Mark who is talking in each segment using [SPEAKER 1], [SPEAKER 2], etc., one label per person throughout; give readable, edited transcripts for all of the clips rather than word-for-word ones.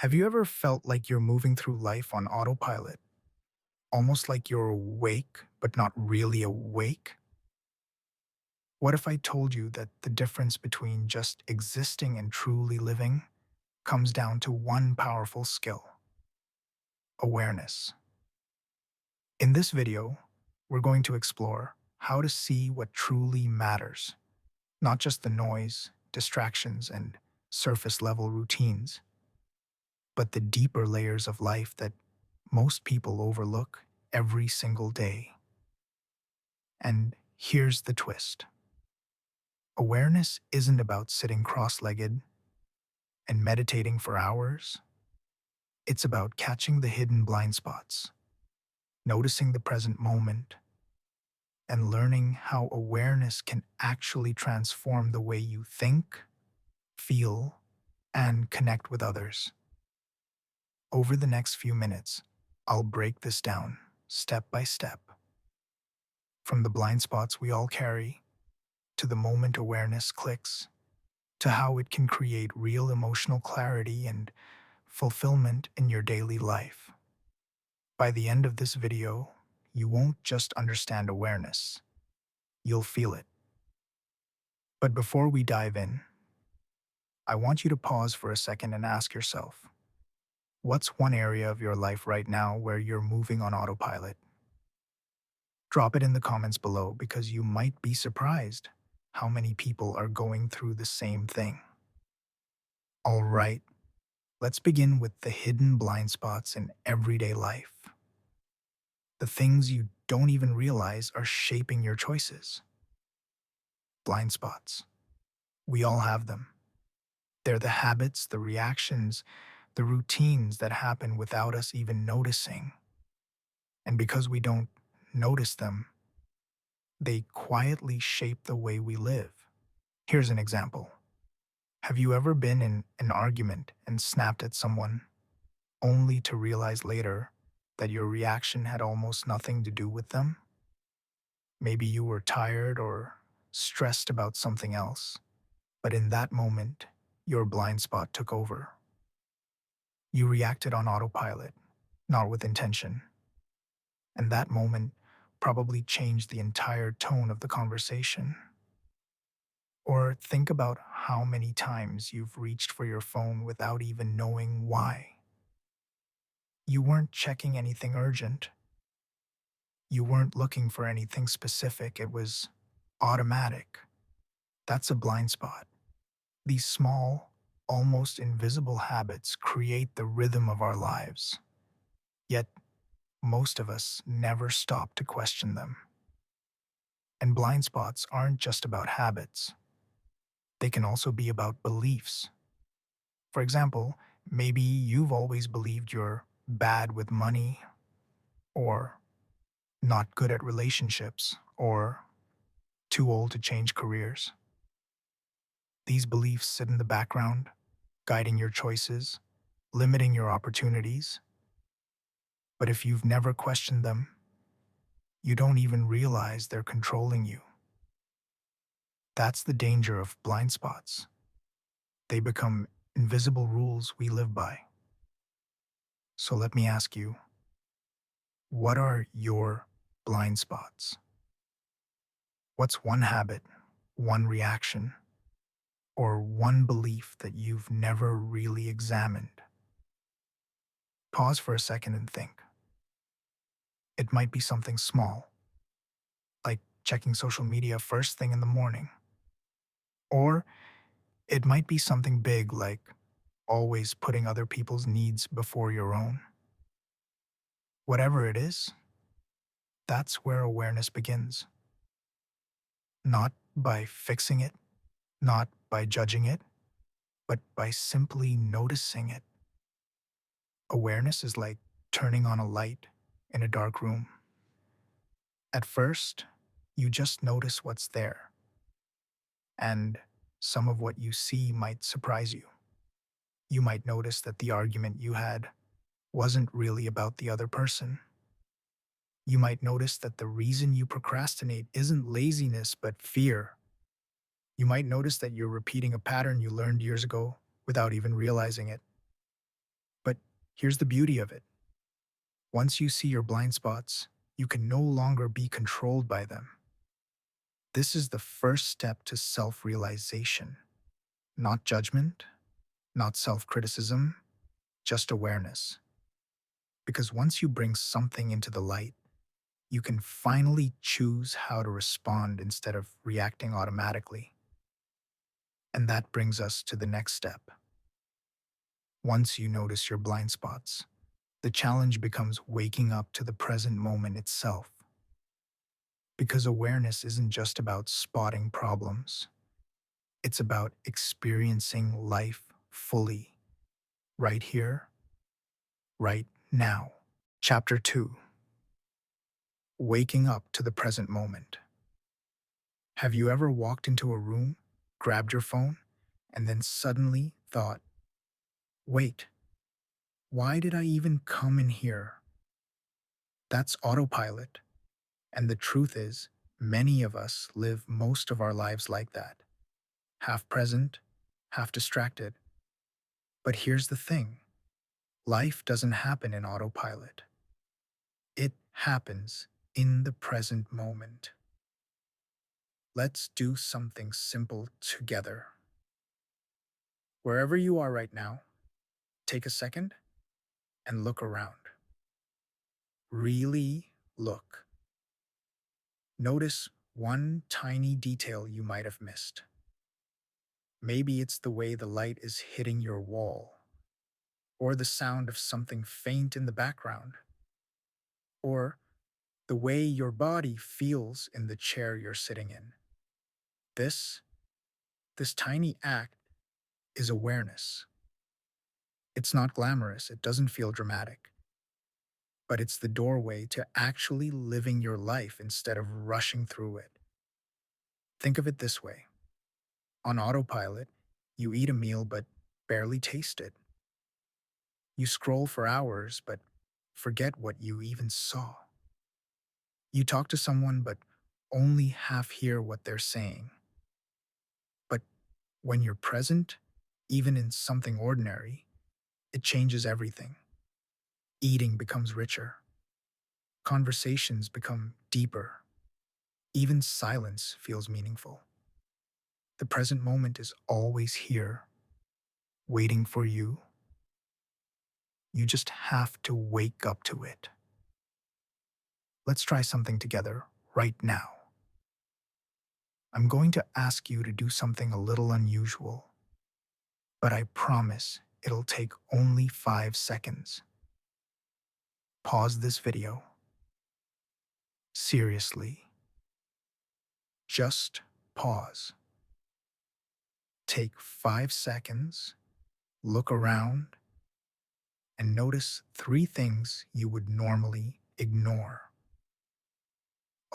[SPEAKER 1] Have you ever felt like you're moving through life on autopilot, almost like you're awake, but not really awake? What if I told you that the difference between just existing and truly living comes down to one powerful skill: awareness? In this video, we're going to explore how to see what truly matters, not just the noise, distractions, and surface level routines, but the deeper layers of life that most people overlook every single day. And here's the twist: awareness isn't about sitting cross legged and meditating for hours. It's about catching the hidden blind spots, noticing the present moment, and learning how awareness can actually transform the way you think, feel, and connect with others. Over the next few minutes, I'll break this down step by step, from the blind spots we all carry to the moment awareness clicks, to how it can create real emotional clarity and fulfillment in your daily life. By the end of this video, you won't just understand awareness, you'll feel it. But before we dive in, I want you to pause for a second and ask yourself, what's one area of your life right now where you're moving on autopilot? Drop it in the comments below because you might be surprised how many people are going through the same thing. All right, let's begin with the hidden blind spots in everyday life. The things you don't even realize are shaping your choices. Blind spots. We all have them. They're the habits, the reactions, the routines that happen without us even noticing. And because we don't notice them, they quietly shape the way we live. Here's an example. Have you ever been in an argument and snapped at someone only to realize later that your reaction had almost nothing to do with them? Maybe you were tired or stressed about something else, but in that moment, your blind spot took over. You reacted on autopilot, not with intention, and that moment probably changed the entire tone of the conversation. Or think about how many times you've reached for your phone without even knowing why. You weren't checking anything urgent. You weren't looking for anything specific. It was automatic. That's a blind spot. These small, almost invisible habits create the rhythm of our lives. Yet, most of us never stop to question them. And blind spots aren't just about habits. They can also be about beliefs. For example, maybe you've always believed you're bad with money, or not good at relationships, or too old to change careers. These beliefs sit in the background, guiding your choices, limiting your opportunities. But if you've never questioned them, you don't even realize they're controlling you. That's the danger of blind spots. They become invisible rules we live by. So let me ask you, what are your blind spots? What's one habit, one reaction, or one belief that you've never really examined? Pause for a second and think. It might be something small, like checking social media first thing in the morning. Or it might be something big, like always putting other people's needs before your own. Whatever it is, that's where awareness begins. Not by fixing it, not by judging it, but by simply noticing it. Awareness is like turning on a light in a dark room. At first, you just notice what's there, and some of what you see might surprise you. You might notice that the argument you had wasn't really about the other person. You might notice that the reason you procrastinate isn't laziness but fear. You might notice that you're repeating a pattern you learned years ago without even realizing it. Here's the beauty of it. Once you see your blind spots, you can no longer be controlled by them. This is the first step to self-realization. Not judgment, not self-criticism, just awareness. Because once you bring something into the light, you can finally choose how to respond instead of reacting automatically. And that brings us to the next step. Once you notice your blind spots, the challenge becomes waking up to the present moment itself. Because awareness isn't just about spotting problems, it's about experiencing life fully, right here, right now. Chapter 2. Waking up to the present moment. Have you ever walked into a room, grabbed your phone, and then suddenly thought, wait, why did I even come in here? That's autopilot. And the truth is, many of us live most of our lives like that, half present, half distracted. But here's the thing, life doesn't happen in autopilot. It happens in the present moment. Let's do something simple together. Wherever you are right now, take a second and look around. Really look. Notice one tiny detail you might have missed. Maybe it's the way the light is hitting your wall, or the sound of something faint in the background, or the way your body feels in the chair you're sitting in. This, this tiny act is awareness. It's not glamorous, it doesn't feel dramatic, but it's the doorway to actually living your life instead of rushing through it. Think of it this way. On autopilot, you eat a meal but barely taste it. You scroll for hours but forget what you even saw. You talk to someone but only half hear what they're saying. But when you're present, even in something ordinary, it changes everything. Eating becomes richer. Conversations become deeper. Even silence feels meaningful. The present moment is always here, waiting for you. You just have to wake up to it. Let's try something together right now. I'm going to ask you to do something a little unusual, but I promise it'll take only 5 seconds. Pause this video. Seriously, just pause. Take 5 seconds, look around, and notice 3 things you would normally ignore.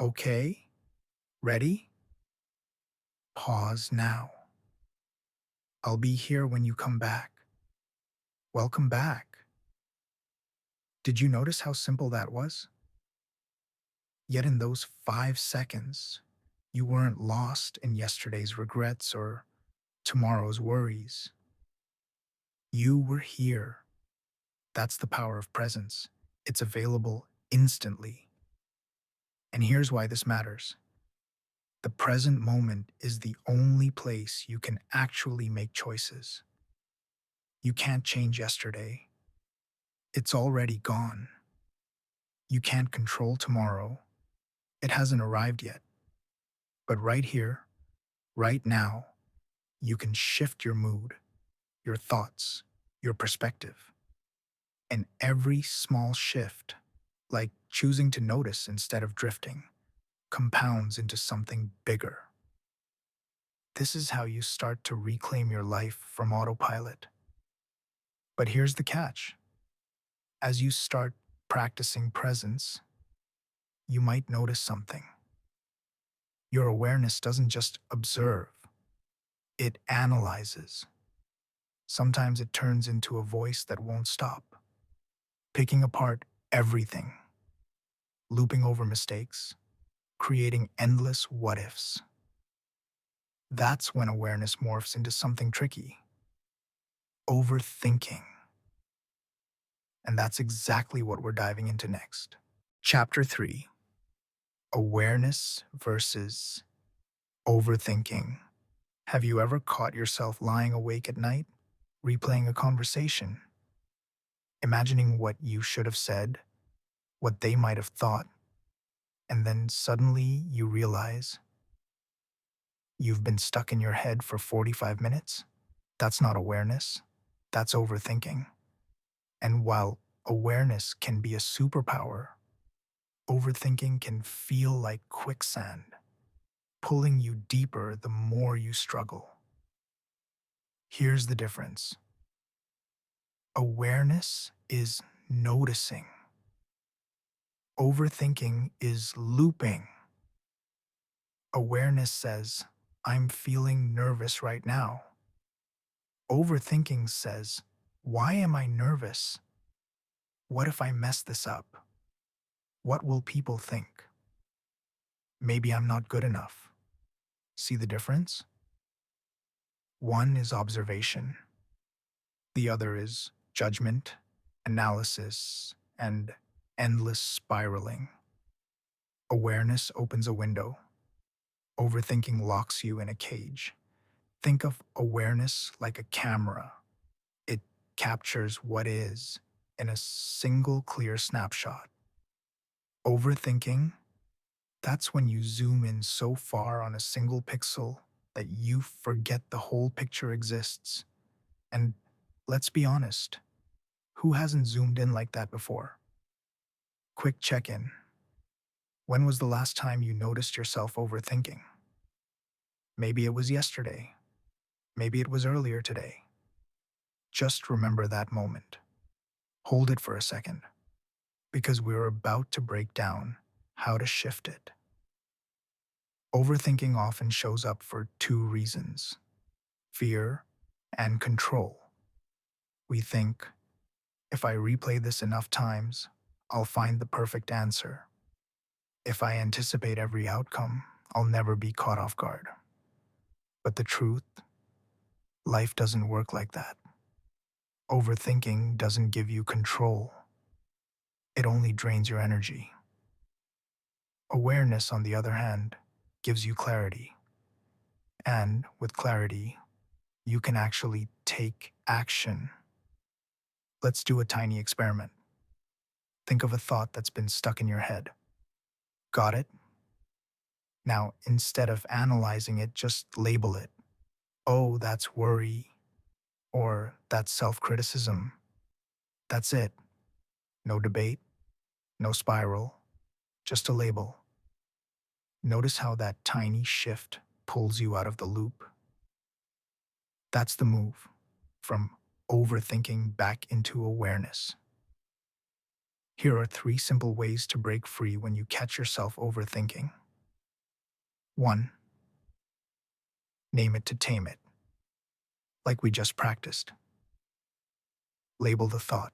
[SPEAKER 1] Okay? Ready? Pause now. I'll be here when you come back. Welcome back. Did you notice how simple that was? Yet in those 5 seconds, you weren't lost in yesterday's regrets or tomorrow's worries. You were here. That's the power of presence. It's available instantly. And here's why this matters. The present moment is the only place you can actually make choices. You can't change yesterday. It's already gone. You can't control tomorrow. It hasn't arrived yet. But right here, right now, you can shift your mood, your thoughts, your perspective. And every small shift, like choosing to notice instead of drifting, compounds into something bigger. This is how you start to reclaim your life from autopilot. But here's the catch. As you start practicing presence, you might notice something. Your awareness doesn't just observe, it analyzes. Sometimes it turns into a voice that won't stop, picking apart everything, looping over mistakes, creating endless what ifs. That's when awareness morphs into something tricky: overthinking. And that's exactly what we're diving into next. Chapter 3: Awareness versus Overthinking. Have you ever caught yourself lying awake at night, replaying a conversation, imagining what you should have said, what they might have thought, and then suddenly you realize you've been stuck in your head for 45 minutes? That's not awareness, that's overthinking. And while awareness can be a superpower, overthinking can feel like quicksand, pulling you deeper the more you struggle. Here's the difference: awareness is noticing, overthinking is looping. Awareness says, I'm feeling nervous right now. Overthinking says, why am I nervous? What if I mess this up? What will people think? Maybe I'm not good enough. See the difference? One is observation, the other is judgment, analysis, and endless spiraling. Awareness opens a window, overthinking locks you in a cage. Think of awareness like a camera. It captures what is in a single clear snapshot. Overthinking, that's when you zoom in so far on a single pixel that you forget the whole picture exists. And let's be honest, who hasn't zoomed in like that before? Quick check in. When was the last time you noticed yourself overthinking? Maybe it was yesterday. Maybe it was earlier today. Just remember that moment. Hold it for a second, because we're about to break down how to shift it. Overthinking often shows up for two reasons: fear and control. We think, if I replay this enough times, I'll find the perfect answer. If I anticipate every outcome, I'll never be caught off guard. But the truth, life doesn't work like that. Overthinking doesn't give you control, it only drains your energy. Awareness, on the other hand, gives you clarity. And with clarity, you can actually take action. Let's do a tiny experiment. Think of a thought that's been stuck in your head. Got it? Now, instead of analyzing it, just label it. Oh, that's worry, or that's self criticism. That's it. No debate, no spiral, just a label. Notice how that tiny shift pulls you out of the loop. That's the move from overthinking back into awareness. Here are 3 simple ways to break free when you catch yourself overthinking. 1. Name it to tame it, like we just practiced. Label the thought.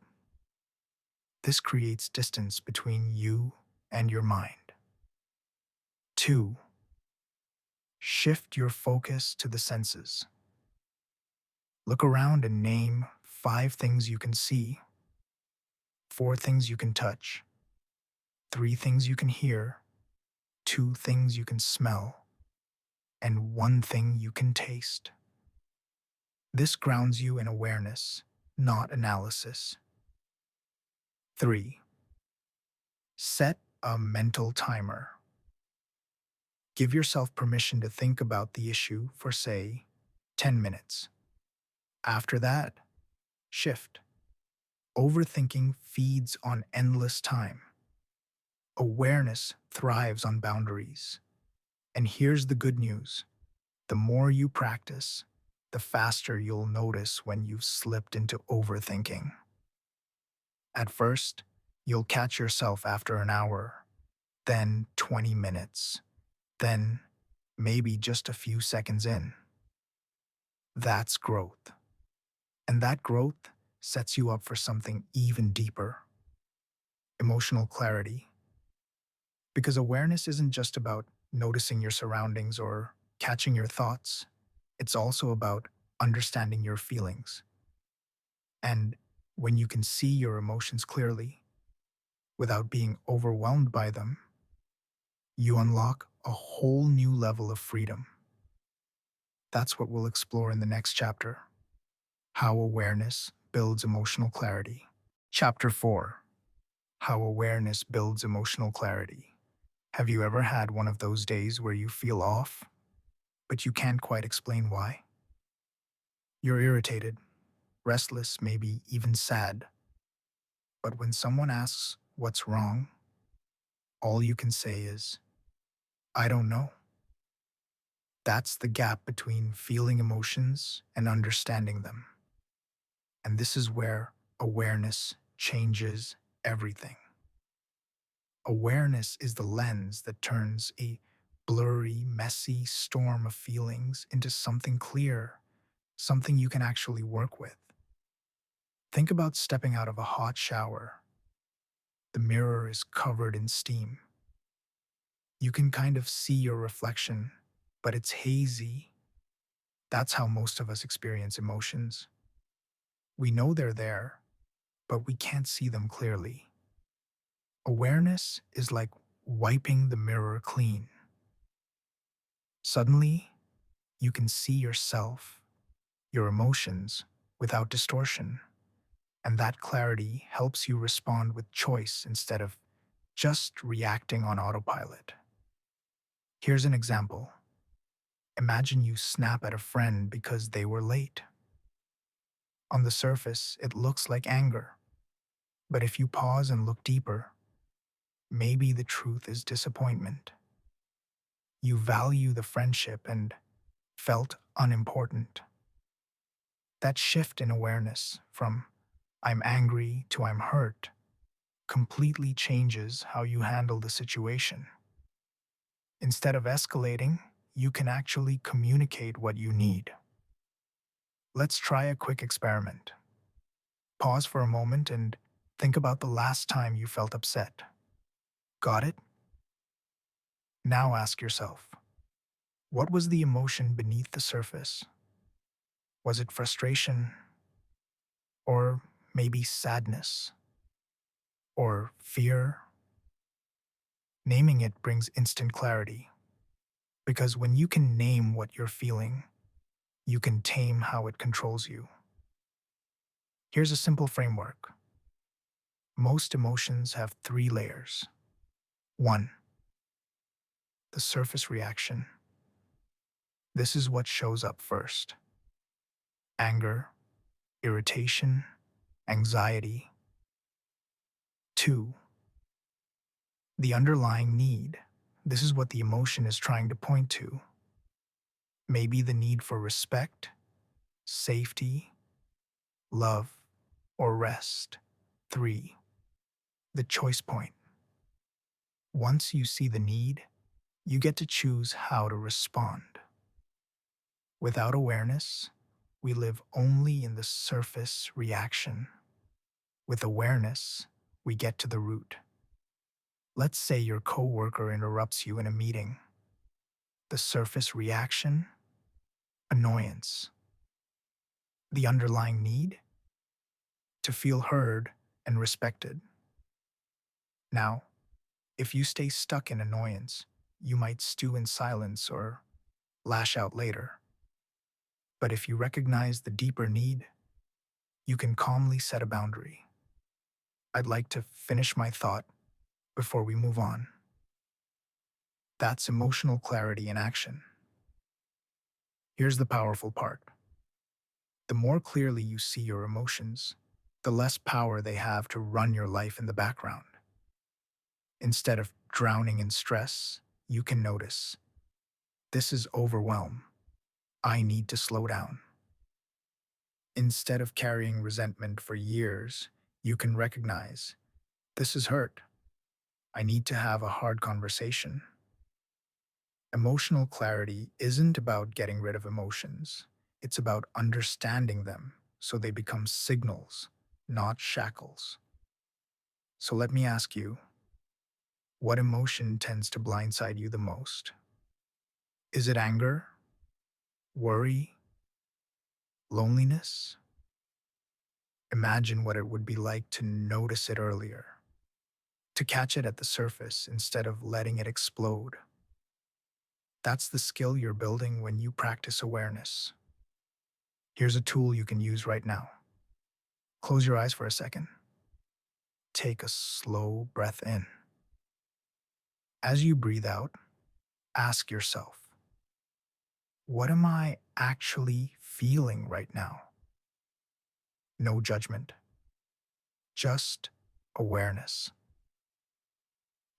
[SPEAKER 1] This creates distance between you and your mind. 2. Shift your focus to the senses. Look around and name 5 things you can see, 4 things you can touch, 3 things you can hear, 2 things you can smell, and 1 thing you can taste. This grounds you in awareness, not analysis. 3. Set a mental timer. Give yourself permission to think about the issue for, say, 10 minutes. After that, shift. Overthinking feeds on endless time. Awareness thrives on boundaries. And here's the good news: the more you practice, the faster you'll notice when you've slipped into overthinking. At first, you'll catch yourself after an hour, then 20 minutes, then maybe just a few seconds in. That's growth. And that growth sets you up for something even deeper: emotional clarity. Because awareness isn't just about noticing your surroundings or catching your thoughts, it's also about understanding your feelings. And When you can see your emotions clearly without being overwhelmed by them, you unlock a whole new level of freedom. That's what we'll explore in the next chapter: how awareness builds emotional clarity. Chapter 4: How awareness builds emotional clarity. Have you ever had one of those days where you feel off, but you can't quite explain why? You're irritated, restless, maybe even sad, but when someone asks what's wrong, all you can say is, I don't know. That's the gap between feeling emotions and understanding them. And this is where awareness changes everything. Awareness is the lens that turns a blurry, messy storm of feelings into something clear, something you can actually work with. Think about stepping out of a hot shower. The mirror is covered in steam. You can kind of see your reflection, but it's hazy. That's how most of us experience emotions. We know they're there, but we can't see them clearly. Awareness is like wiping the mirror clean. Suddenly, you can see yourself, your emotions, without distortion, and that clarity helps you respond with choice instead of just reacting on autopilot. Here's an example. Imagine you snap at a friend because they were late. On the surface, it looks like anger, but if you pause and look deeper, maybe the truth is disappointment. You value the friendship and felt unimportant. That shift in awareness from I'm angry to I'm hurt completely changes how you handle the situation. Instead of escalating, you can actually communicate what you need. Let's try a quick experiment. Pause for a moment and think about the last time you felt upset. Got it? Now ask yourself, what was the emotion beneath the surface? Was it frustration? Or maybe sadness? Or fear? Naming it brings instant clarity, because when you can name what you're feeling, you can tame how it controls you. Here's a simple framework. Most emotions have three layers. 1. The surface reaction. This is what shows up first: anger, irritation, anxiety. 2. The underlying need. This is what the emotion is trying to point to. Maybe the need for respect, safety, love, or rest. 3. The choice point. Once you see the need, you get to choose how to respond. Without awareness, we live only in the surface reaction. With awareness, we get to the root. Let's say your coworker interrupts you in a meeting. The surface reaction? Annoyance. The underlying need? To feel heard and respected. Now, if you stay stuck in annoyance, you might stew in silence or lash out later. But if you recognize the deeper need, you can calmly set a boundary. I'd like to finish my thought before we move on. That's emotional clarity in action. Here's the powerful part. The more clearly you see your emotions, the less power they have to run your life in the background. Instead of drowning in stress, you can notice, this is overwhelm. I need to slow down. Instead of carrying resentment for years, you can recognize, this is hurt. I need to have a hard conversation. Emotional clarity isn't about getting rid of emotions. It's about understanding them so they become signals, not shackles. So let me ask you, what emotion tends to blindside you the most? Is it anger, worry, loneliness? Imagine what it would be like to notice it earlier, to catch it at the surface instead of letting it explode. That's the skill you're building when you practice awareness. Here's a tool you can use right now. Close your eyes for a second. Take a slow breath in. As you breathe out, ask yourself, what am I actually feeling right now? No judgment, just awareness.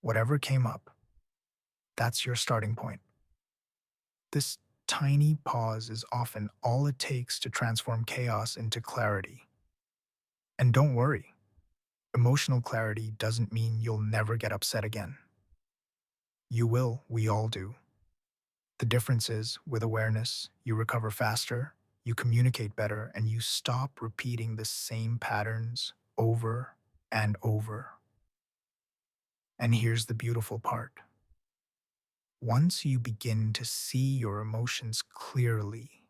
[SPEAKER 1] Whatever came up, that's your starting point. This tiny pause is often all it takes to transform chaos into clarity. And don't worry, emotional clarity doesn't mean you'll never get upset again. You will, we all do. The difference is, with awareness, you recover faster, you communicate better, and you stop repeating the same patterns over and over. And here's the beautiful part. Once you begin to see your emotions clearly,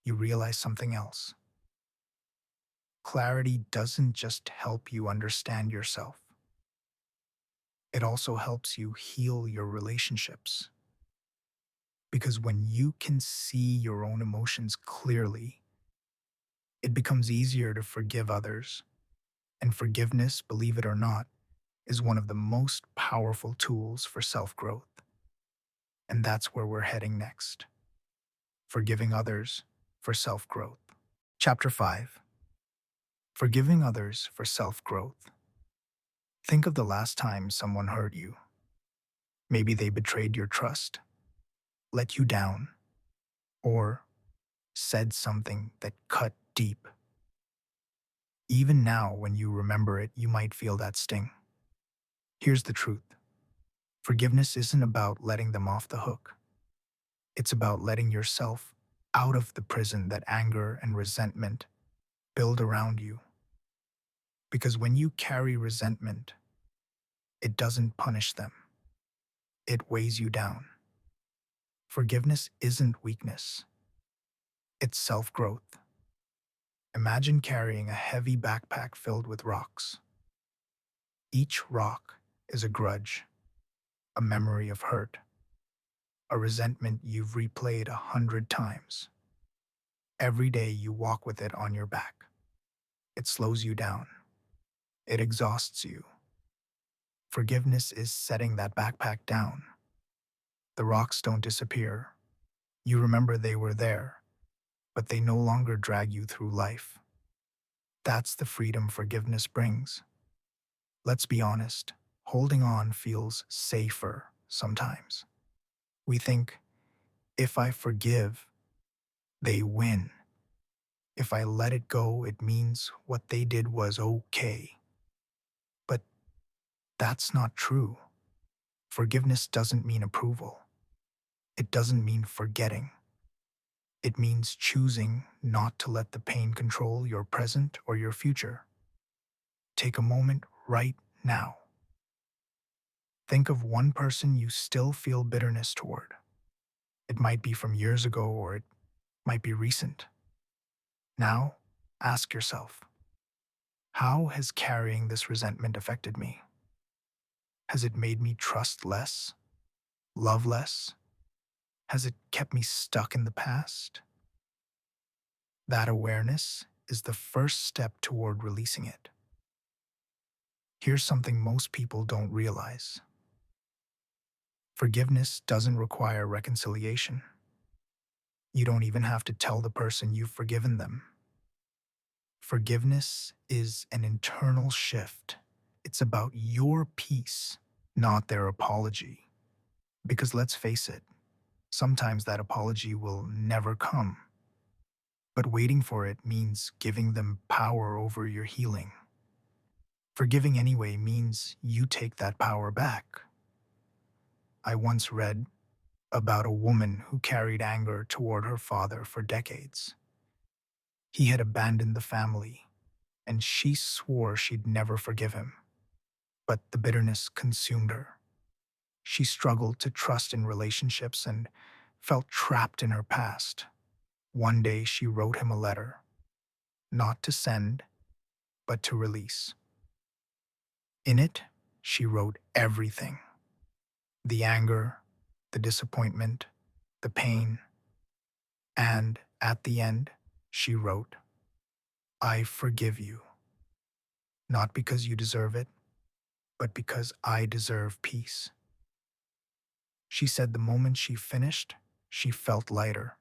[SPEAKER 1] you realize something else. Clarity doesn't just help you understand yourself, it also helps you heal your relationships. Because when you can see your own emotions clearly, it becomes easier to forgive others. And forgiveness, believe it or not, is one of the most powerful tools for self growth. And that's where we're heading next: forgiving others for self growth. Chapter 5: Forgiving Others for Self Growth. Think of the last time someone hurt you. Maybe they betrayed your trust, let you down, or said something that cut deep. Even now, when you remember it, you might feel that sting. Here's the truth: forgiveness isn't about letting them off the hook, it's about letting yourself out of the prison that anger and resentment build around you. Because when you carry resentment, it doesn't punish them, it weighs you down. Forgiveness isn't weakness, it's self growth. Imagine carrying a heavy backpack filled with rocks. Each rock is a grudge, a memory of hurt, a resentment you've replayed 100 times. Every day you walk with it on your back. It slows you down. It exhausts you. Forgiveness is setting that backpack down. The rocks don't disappear. You remember they were there, but they no longer drag you through life. That's the freedom forgiveness brings. Let's be honest, holding on feels safer sometimes. We think, if I forgive, they win. If I let it go, it means what they did was okay. But that's not true. Forgiveness doesn't mean approval. It doesn't mean forgetting. It means choosing not to let the pain control your present or your future. Take a moment right now. Think of one person you still feel bitterness toward. It might be from years ago or it might be recent. Now, ask yourself, how has carrying this resentment affected me? Has it made me trust less, love less? Has it kept me stuck in the past? That awareness is the first step toward releasing it. Here's something most people don't realize: forgiveness doesn't require reconciliation. You don't even have to tell the person you've forgiven them. Forgiveness is an internal shift. It's about your peace, not their apology. Because let's face it, sometimes that apology will never come. But waiting for it means giving them power over your healing. Forgiving anyway means you take that power back. I once read about a woman who carried anger toward her father for decades. He had abandoned the family, and she swore she'd never forgive him. But the bitterness consumed her. She struggled to trust in relationships and felt trapped in her past. One day she wrote him a letter. not to send, but to release. In it, she wrote everything: the anger, the disappointment, the pain, and at the end, she wrote, I forgive you, not because you deserve it, but because I deserve peace. She said the moment she finished, she felt lighter,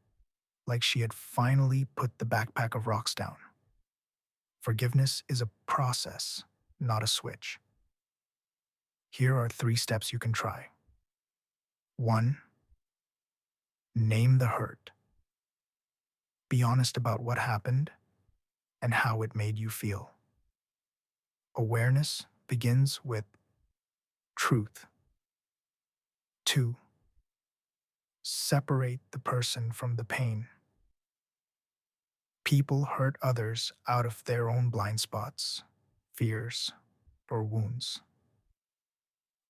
[SPEAKER 1] like she had finally put the backpack of rocks down. Forgiveness is a process, not a switch. Here are 3 steps you can try. 1. Name the hurt. Be honest about what happened and how it made you feel. Awareness begins with truth. 2. Separate the person from the pain. People hurt others out of their own blind spots, fears, or wounds.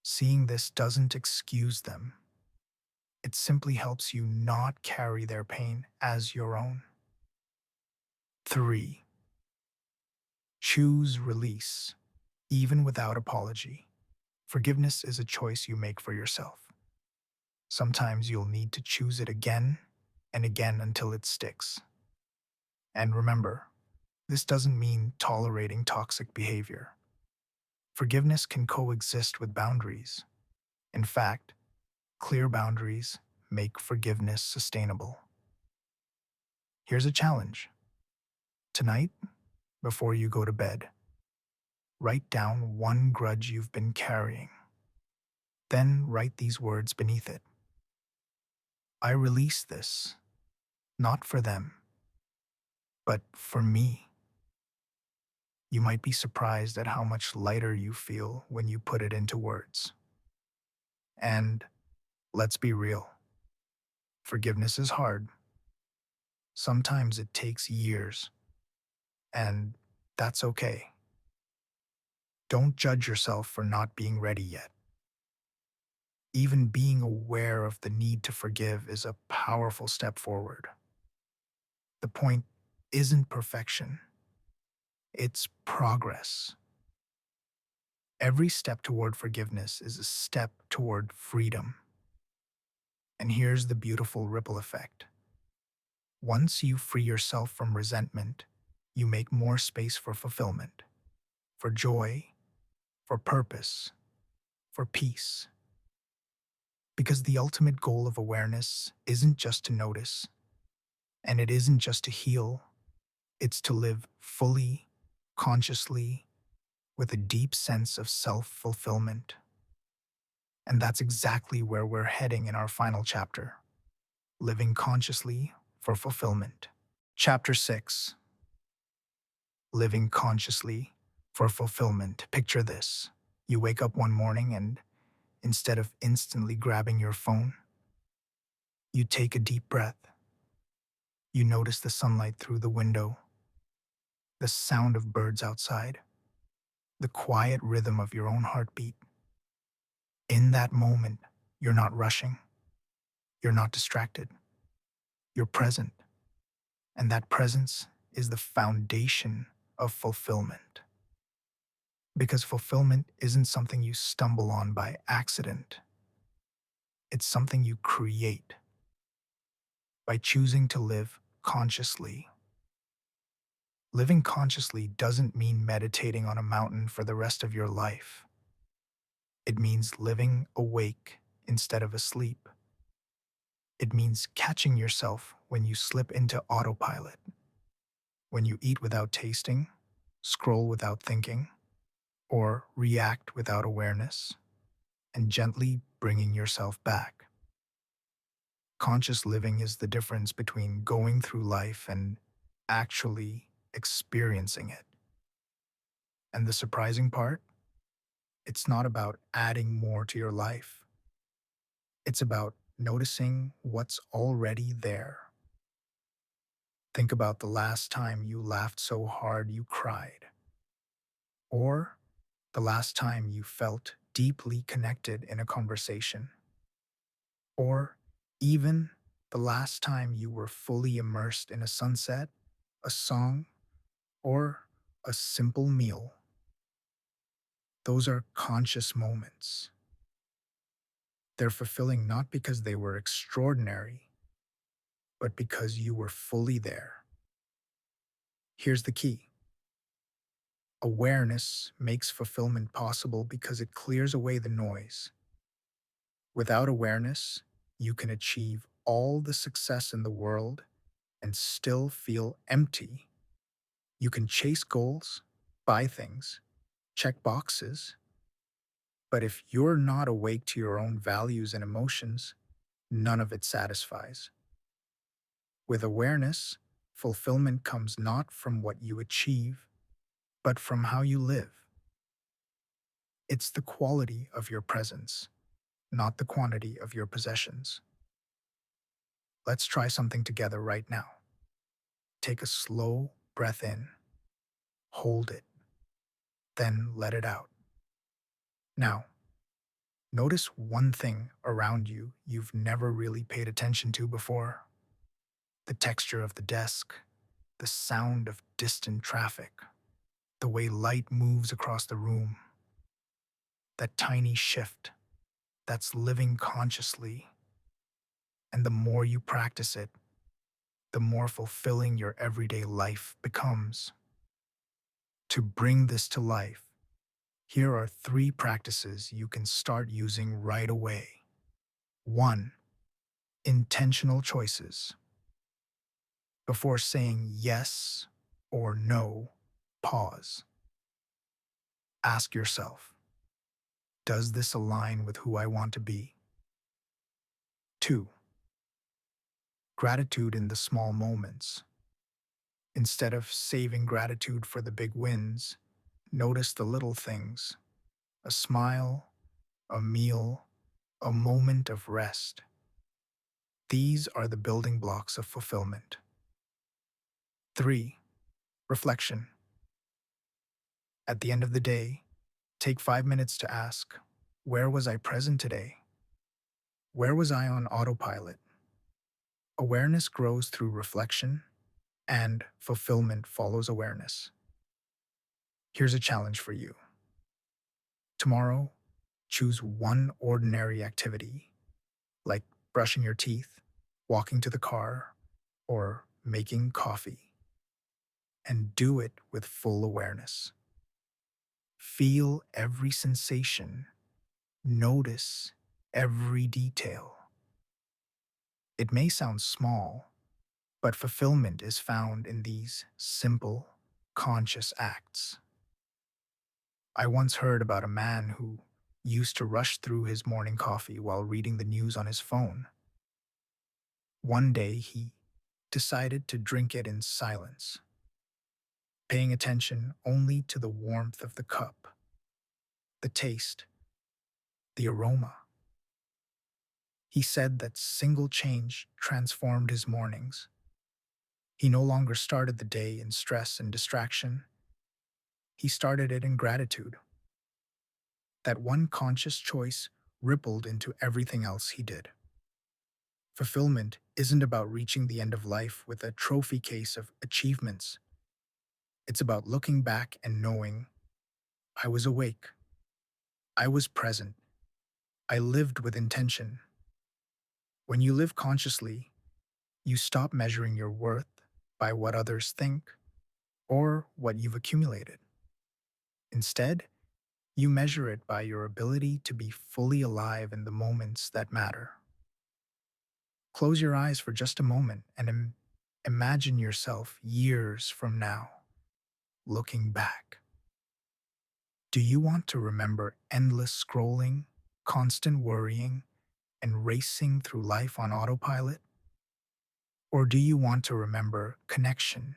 [SPEAKER 1] Seeing this doesn't excuse them. It simply helps you not carry their pain as your own. 3. Choose release, even without apology. Forgiveness is a choice you make for yourself. Sometimes you'll need to choose it again and again until it sticks. And remember, this doesn't mean tolerating toxic behavior. Forgiveness can coexist with boundaries. In fact, clear boundaries make forgiveness sustainable. Here's a challenge. Tonight, before you go to bed, write down one grudge you've been carrying. Then write these words beneath it. I release this, not for them, but for me. You might be surprised at how much lighter you feel when you put it into words. And let's be real, forgiveness is hard. Sometimes it takes years, and that's okay. Don't judge yourself for not being ready yet. Even being aware of the need to forgive is a powerful step forward. The point isn't perfection, it's progress. Every step toward forgiveness is a step toward freedom. And here's the beautiful ripple effect. Once you free yourself from resentment, you make more space for fulfillment, for joy, for purpose, for peace. Because the ultimate goal of awareness isn't just to notice, and it isn't just to heal, it's to live fully, consciously, with a deep sense of self-fulfillment. And that's exactly where we're heading in our final chapter, living consciously for fulfillment. Chapter 6, living consciously for fulfillment. Picture this. You wake up one morning and instead of instantly grabbing your phone, you take a deep breath. You notice the sunlight through the window, the sound of birds outside, the quiet rhythm of your own heartbeat. In that moment, you're not rushing, you're not distracted, you're present. And that presence is the foundation of fulfillment. Because fulfillment isn't something you stumble on by accident, it's something you create by choosing to live consciously. Living consciously doesn't mean meditating on a mountain for the rest of your life. It means living awake instead of asleep. It means catching yourself when you slip into autopilot, when you eat without tasting, scroll without thinking, or react without awareness, and gently bringing yourself back. Conscious living is the difference between going through life and actually experiencing it. And the surprising part? It's not about adding more to your life. It's about noticing what's already there. Think about the last time you laughed so hard you cried, or the last time you felt deeply connected in a conversation, or even the last time you were fully immersed in a sunset, a song, or a simple meal. Those are conscious moments. They're fulfilling not because they were extraordinary, but because you were fully there. Here's the key. Awareness makes fulfillment possible because it clears away the noise. Without awareness, you can achieve all the success in the world and still feel empty. You can chase goals, buy things, check boxes, but if you're not awake to your own values and emotions, none of it satisfies. With awareness, fulfillment comes not from what you achieve, but from how you live. It's the quality of your presence, not the quantity of your possessions. Let's try something together right now. Take a slow breath in, hold it, then let it out. Now, notice one thing around you you've never really paid attention to before: the texture of the desk, the sound of distant traffic, the way light moves across the room, that tiny shift that's living consciously. And the more you practice it, the more fulfilling your everyday life becomes. To bring this to life, here are 3 practices you can start using right away. 1. Intentional choices. Before saying yes or no, pause. Ask yourself, does this align with who I want to be? 2. Gratitude in the small moments. Instead of saving gratitude for the big wins, notice the little things: a smile, a meal, a moment of rest. These are the building blocks of fulfillment. 3. Reflection. At the end of the day, take 5 minutes to ask, where was I present today? Where was I on autopilot? Awareness grows through reflection, and fulfillment follows awareness. Here's a challenge for you. Tomorrow, choose one ordinary activity, like brushing your teeth, walking to the car, or making coffee, and do it with full awareness. Feel every sensation, notice every detail. It may sound small, but fulfillment is found in these simple, conscious acts. I once heard about a man who used to rush through his morning coffee while reading the news on his phone. One day he decided to drink it in silence, paying attention only to the warmth of the cup, the taste, the aroma. He said that single change transformed his mornings. He no longer started the day in stress and distraction. He started it in gratitude. That one conscious choice rippled into everything else he did. Fulfillment isn't about reaching the end of life with a trophy case of achievements. It's about looking back and knowing, I was awake, I was present, I lived with intention. When you live consciously, you stop measuring your worth by what others think or what you've accumulated. Instead, you measure it by your ability to be fully alive in the moments that matter. Close your eyes for just a moment and imagine yourself years from now, looking back. Do you want to remember endless scrolling, constant worrying, and racing through life on autopilot? Or do you want to remember connection,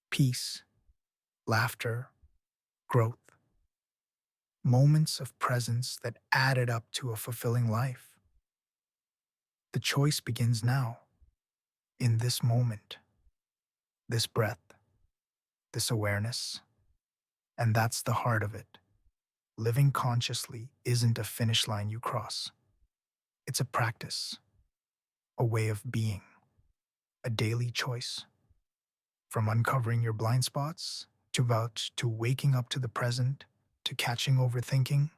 [SPEAKER 1] peace, laughter, growth, moments of presence that added up to a fulfilling life? The choice begins now, in this moment, this breath, this awareness. And that's the heart of it. Living consciously isn't a finish line you cross. It's a practice, a way of being, a daily choice. From uncovering your blind spots to waking up to the present, to catching overthinking,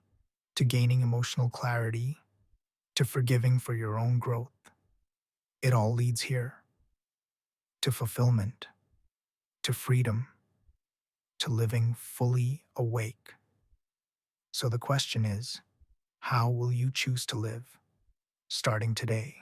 [SPEAKER 1] to gaining emotional clarity, to forgiving for your own growth. It all leads here to fulfillment, to freedom, to living fully awake. So the question is, how will you choose to live starting today?